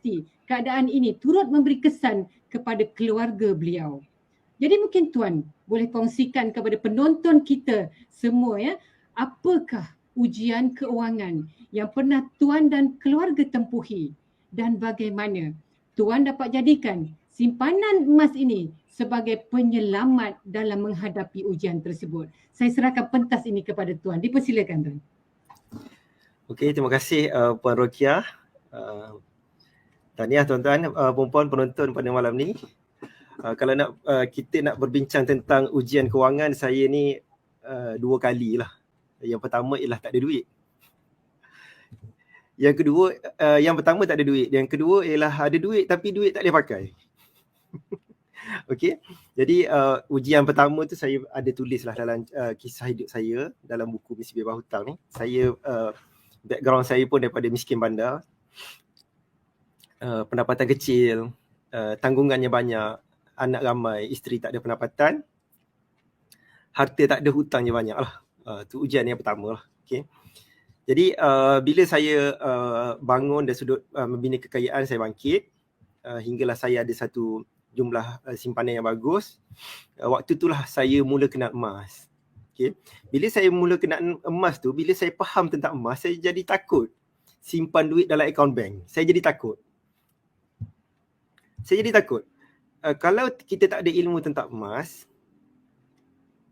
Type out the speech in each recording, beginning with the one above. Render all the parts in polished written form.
pasti keadaan ini turut memberi kesan kepada keluarga beliau. Jadi mungkin Tuan boleh kongsikan kepada penonton kita semua ya, apakah ujian keuangan yang pernah Tuan dan keluarga tempuhi dan bagaimana Tuan dapat jadikan simpanan emas ini sebagai penyelamat dalam menghadapi ujian tersebut. Saya serahkan pentas ini kepada Tuan. Dipersilakan Tuan. Okey, terima kasih Puan Rokia. Tahniah tuan-tuan, perempuan penonton pada malam ni. Kalau kita nak berbincang tentang ujian kewangan, saya ni 2 kali lah. Yang pertama ialah tak ada duit. Yang kedua, yang pertama tak ada duit. Yang kedua ialah ada duit tapi duit tak boleh pakai. Okey. Jadi ujian pertama tu saya ada tulis lah dalam kisah hidup saya dalam buku Misi Bebas Hutang ni. Saya background saya pun daripada miskin bandar. Pendapatan kecil, tanggungannya banyak, anak ramai, isteri tak ada pendapatan, harta tak ada, hutangnya banyak lah. Tu ujian yang pertama lah. Okay. Jadi bila saya bangun dari sudut membina kekayaan, saya bangkit hinggalah saya ada satu jumlah simpanan yang bagus. Waktu itulah saya mula kenal emas. Okay. Bila saya mula kenal emas tu, bila saya faham tentang emas, saya jadi takut simpan duit dalam akaun bank. Saya jadi takut. Kalau kita tak ada ilmu tentang emas,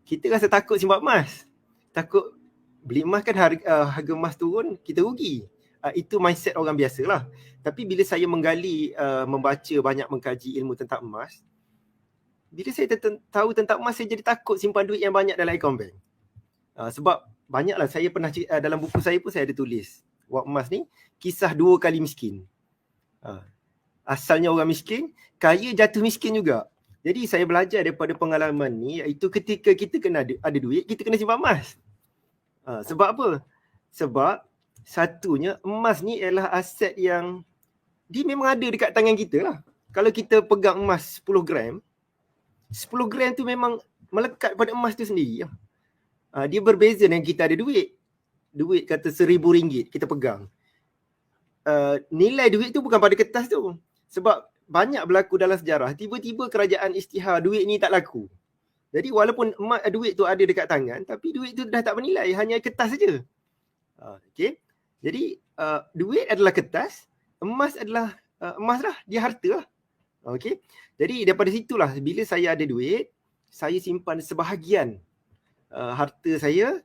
kita rasa takut simpan emas. Takut beli emas kan harga emas turun, kita rugi. Itu mindset orang biasa lah. Tapi bila saya menggali, membaca banyak, mengkaji ilmu tentang emas, bila saya tahu tentang emas, saya jadi takut simpan duit yang banyak dalam akaun bank. Sebab banyaklah, saya pernah dalam buku saya pun saya ada tulis, Wak Emas ni kisah 2 kali miskin. Asalnya orang miskin, kaya jatuh miskin juga. Jadi saya belajar daripada pengalaman ni, iaitu ketika kita kena ada duit, kita kena simpan emas. Sebab apa? Sebab satunya, emas ni adalah aset yang dia memang ada dekat tangan kita lah. Kalau kita pegang emas 10 gram, 10 gram tu memang melekat pada emas tu sendiri. Dia berbeza dengan kita ada duit. Duit kata RM1,000 kita pegang. Nilai duit tu bukan pada kertas tu. Sebab banyak berlaku dalam sejarah, tiba-tiba kerajaan isytihar duit ni tak laku. Jadi walaupun duit tu ada dekat tangan, tapi duit tu dah tak bernilai, hanya kertas saja. Okay. Jadi duit adalah kertas, emas adalah emas lah, dia harta lah. Okay. Jadi daripada situlah, bila saya ada duit, saya simpan sebahagian harta saya.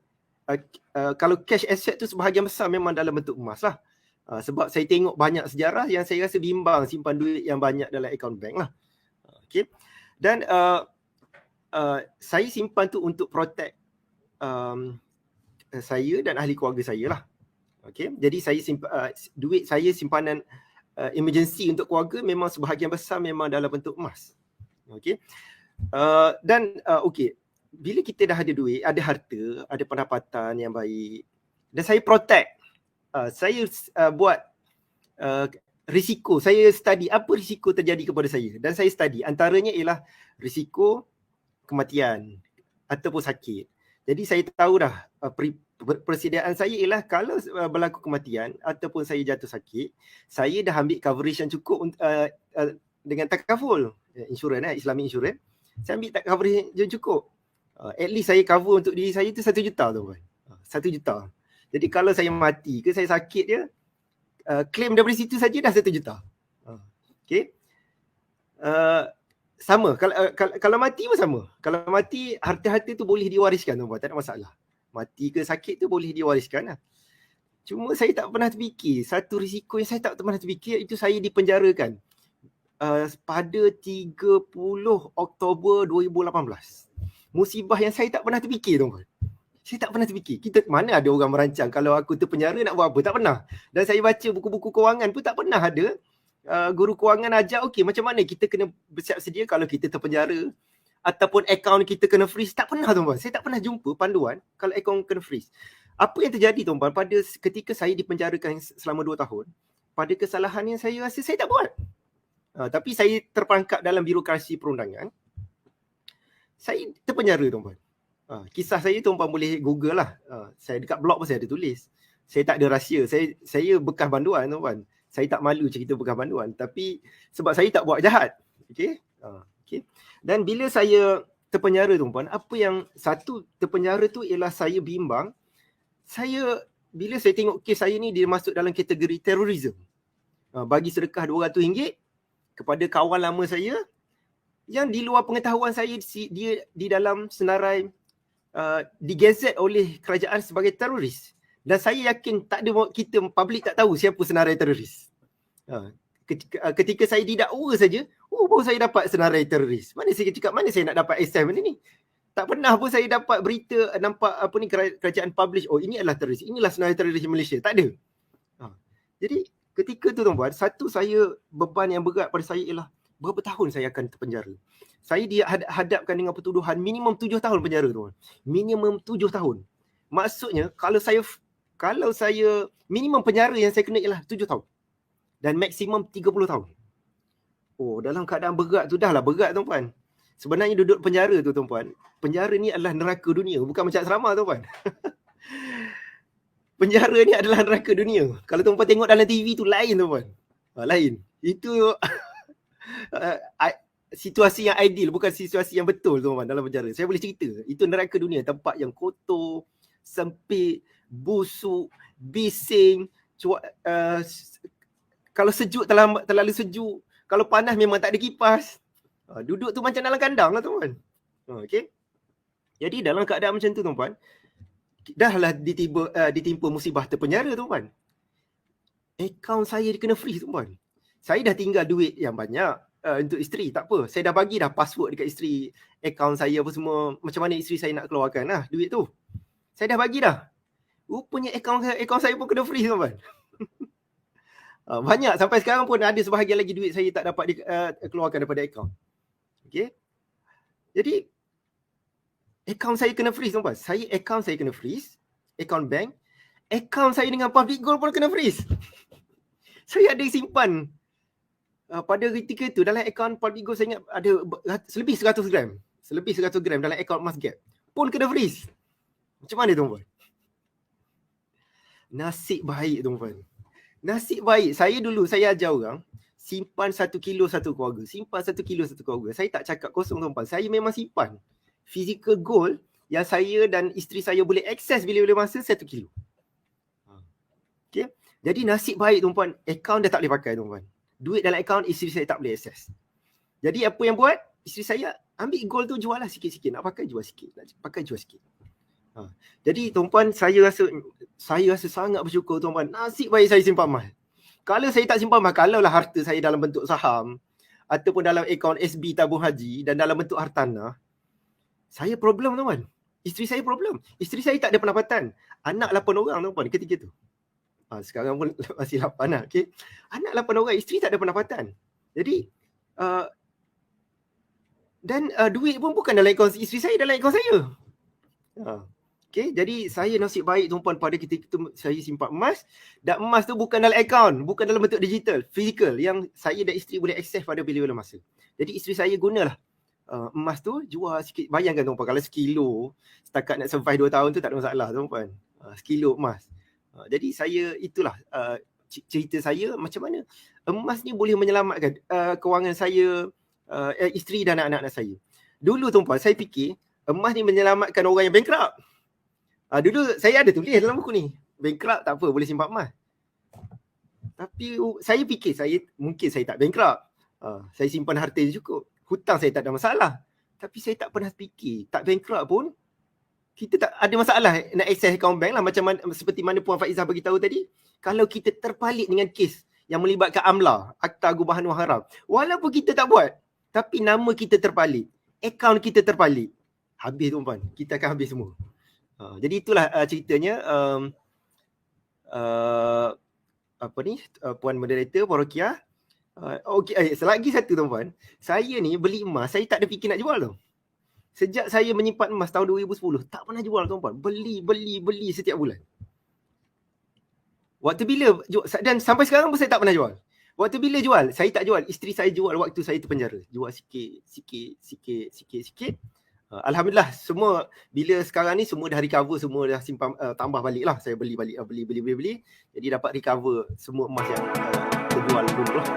Kalau cash asset tu sebahagian besar memang dalam bentuk emas lah. Sebab saya tengok banyak sejarah yang saya rasa bimbang simpan duit yang banyak dalam akaun bank lah. Okay. Dan saya simpan tu untuk protect saya dan ahli keluarga saya lah. Okay. Jadi saya duit saya simpanan emergency untuk keluarga memang sebahagian besar memang dalam bentuk emas. Okay. Dan okay, bila kita dah ada duit, ada harta, ada pendapatan yang baik, dan saya protect, saya buat risiko, saya study apa risiko terjadi kepada saya, dan saya study antaranya ialah risiko kematian ataupun sakit. Jadi saya tahu dah persediaan saya ialah kalau berlaku kematian ataupun saya jatuh sakit, saya dah ambil coverage yang cukup dengan takaful, insurans, Islamic insurans. Saya ambil coverage yang cukup. At least saya cover untuk diri saya tu 1 juta tuan-tuan. 1 juta. Jadi kalau saya mati ke saya sakit dia, claim daripada situ saja dah 1 juta. Okay. Sama, kalau mati pun sama. Kalau mati, harta-harta tu boleh diwariskan tuan-tuan, tak ada masalah. Mati ke sakit tu boleh diwariskan lah. Cuma saya tak pernah terfikir, satu risiko yang saya tak pernah terfikir itu saya dipenjarakan pada 30 Oktober 2018. Musibah yang saya tak pernah terfikir tuan-tuan. Saya tak pernah terfikir. Mana ada orang merancang kalau aku terpenjara nak buat apa? Tak pernah. Dan saya baca buku-buku kewangan pun tak pernah ada guru kewangan ajar okey macam mana kita kena bersiap sedia kalau kita terpenjara ataupun akaun kita kena freeze. Tak pernah tuan-tuan. Saya tak pernah jumpa panduan kalau akaun kena freeze. Apa yang terjadi tuan-tuan pada ketika saya dipenjarakan selama 2 tahun, pada kesalahan yang saya rasa saya tak buat. Tapi saya terperangkap dalam birokrasi perundangan. Saya terpenjara tuan-tuan. Kisah saya tuan-tuan boleh google lah. Saya dekat blog pun saya ada tulis. Saya tak ada rahsia. Saya bekas banduan tuan-tuan. Saya tak malu cerita bekas panduan, tapi sebab saya tak buat jahat. Okey. Okey. Dan bila saya terpenjara tuan-puan, apa yang satu terpenjara tu ialah saya bimbang. Bila saya tengok kes saya ni, dia masuk dalam kategori terorisme. Bagi sedekah RM200 kepada kawan lama saya yang di luar pengetahuan saya, dia di dalam senarai digazet oleh kerajaan sebagai teroris. Dan saya yakin tak ada, kita public tak tahu siapa senarai teroris. Ketika saya didakwa saja, baru saya dapat senarai teroris. Mana saya cakap, mana saya nak dapat SM ni? Tak pernah pun saya dapat berita, nampak kerajaan publish, ini adalah teroris, inilah senarai teroris Malaysia. Tak ada. Jadi ketika tu tuan-puan, satu saya beban yang berat pada saya ialah berapa tahun saya akan terpenjara. Saya dihadapkan dengan pertuduhan minimum 7 tahun penjara tuan. Minimum 7 tahun. Maksudnya kalau saya minimum penjara yang saya kena ialah 7 tahun. Dan maksimum 30 tahun. Dalam keadaan berat tu, dah lah berat tuan-puan. Sebenarnya duduk penjara tu tuan-puan, penjara ni adalah neraka dunia, bukan macam asrama tuan-puan. Penjara ni adalah neraka dunia. Kalau tuan-puan tengok dalam TV tu lain tuan-puan. Lain. Itu situasi yang ideal, bukan situasi yang betul tuan-puan dalam penjara. Saya boleh cerita, itu neraka dunia, tempat yang kotor, sempit, busuk, bising, kalau sejuk terlalu sejuk, kalau panas memang tak ada kipas. Duduk tu macam dalam kandang lah tuan-puan. Okay. Jadi dalam keadaan macam tu tuan-puan, dah lah ditimpa musibah terpenjara tuan-puan. Akaun saya kena freeze tuan-puan. Saya dah tinggal duit yang banyak untuk isteri, tak apa. Saya dah bagi dah password dekat isteri, akaun saya apa semua, macam mana isteri saya nak keluarkan lah duit tu. Saya dah bagi dah. Rupanya akaun saya pun kena freeze tuan-puan. Banyak, sampai sekarang pun ada sebahagian lagi duit saya tak dapat keluarkan daripada akaun. Okay. Jadi akaun saya kena freeze tuan-puan. Akaun saya kena freeze, akaun bank, akaun saya dengan Public Gold pun kena freeze. Saya ada simpan pada ketika tu dalam akaun Public Gold, saya ingat ada lebih 100 gram. Lebih 100 gram dalam akaun Musgap pun kena freeze. Macam mana tuan-puan? Nasib baik tuan-puan. Nasib baik. Saya ajar orang simpan 1 kilo satu keluarga. Simpan 1 kilo satu keluarga. Saya tak cakap kosong tuan-puan. Saya memang simpan physical gold yang saya dan isteri saya boleh akses bila-bila masa 1 kilo. Okay. Jadi nasib baik tuan-puan, akaun dah tak boleh pakai tuan-puan. Duit dalam akaun isteri saya tak boleh akses. Jadi apa yang buat? Isteri saya ambil gold tu, jual lah sikit-sikit. Nak pakai jual sikit. Nak pakai jual sikit. Jadi tuan-puan, saya rasa sangat bersyukur tuan-puan. Nasib baik saya simpan emas. Kalau saya tak simpan emas, kalaulah harta saya dalam bentuk saham ataupun dalam akaun SB tabung haji dan dalam bentuk hartanah, saya problem tuan-puan. Isteri saya problem. Isteri saya tak ada pendapatan. Anak 8 orang tuan-puan ketika tu. Sekarang pun masih 8 lah. Okay? Anak 8 orang, isteri tak ada pendapatan. Jadi duit pun bukan dalam akaun isteri saya, dalam akaun saya. Okay, jadi saya nasib baik tuan-puan, pada ketika itu saya simpan emas, dan emas tu bukan dalam akaun, bukan dalam bentuk digital, physical, yang saya dan isteri boleh akses pada bila-bila masa. Jadi isteri saya gunalah emas tu, jual sikit. Bayangkan tuan-puan, kalau sekilo setakat nak survive 2 tahun tu tak ada masalah tuan-puan. Sekilo emas. Jadi saya, itulah cerita saya macam mana emas ni boleh menyelamatkan kewangan saya, isteri dan anak-anak saya. Dulu tuan-puan, saya fikir emas ni menyelamatkan orang yang bankrupt. Dulu saya ada tulis dalam buku ni, bankrupt tak apa, boleh simpan emas. Tapi saya fikir mungkin saya tak bankrupt. Saya simpan harta je cukup. Hutang saya tak ada masalah. Tapi saya tak pernah fikir, tak bankrupt pun kita tak ada masalah nak access account bank lah, macam seperti mana Puan Faizah bagi tahu tadi. Kalau kita terpalit dengan kes yang melibatkan AMLA, Akta Gubahan Wang Haram, walaupun kita tak buat, tapi nama kita terpalit, akaun kita terpalit, habis tuan-puan, kita akan habis semua. Jadi itulah ceritanya. Puan moderator, Puan Rokiah. Okey, selagi satu tuan-puan, saya ni beli emas, saya tak ada fikir nak jual tu. Sejak saya menyimpan emas tahun 2010, tak pernah jual tuan-puan. Beli setiap bulan. Waktu bila, dan sampai sekarang pun saya tak pernah jual. Waktu bila jual, saya tak jual. Isteri saya jual waktu saya terpenjara. Jual sikit. Alhamdulillah semua bila sekarang ni semua dah recover, semua dah simpan tambah balik lah. Saya beli balik beli. Jadi dapat recover semua emas yang terjual dulu lah.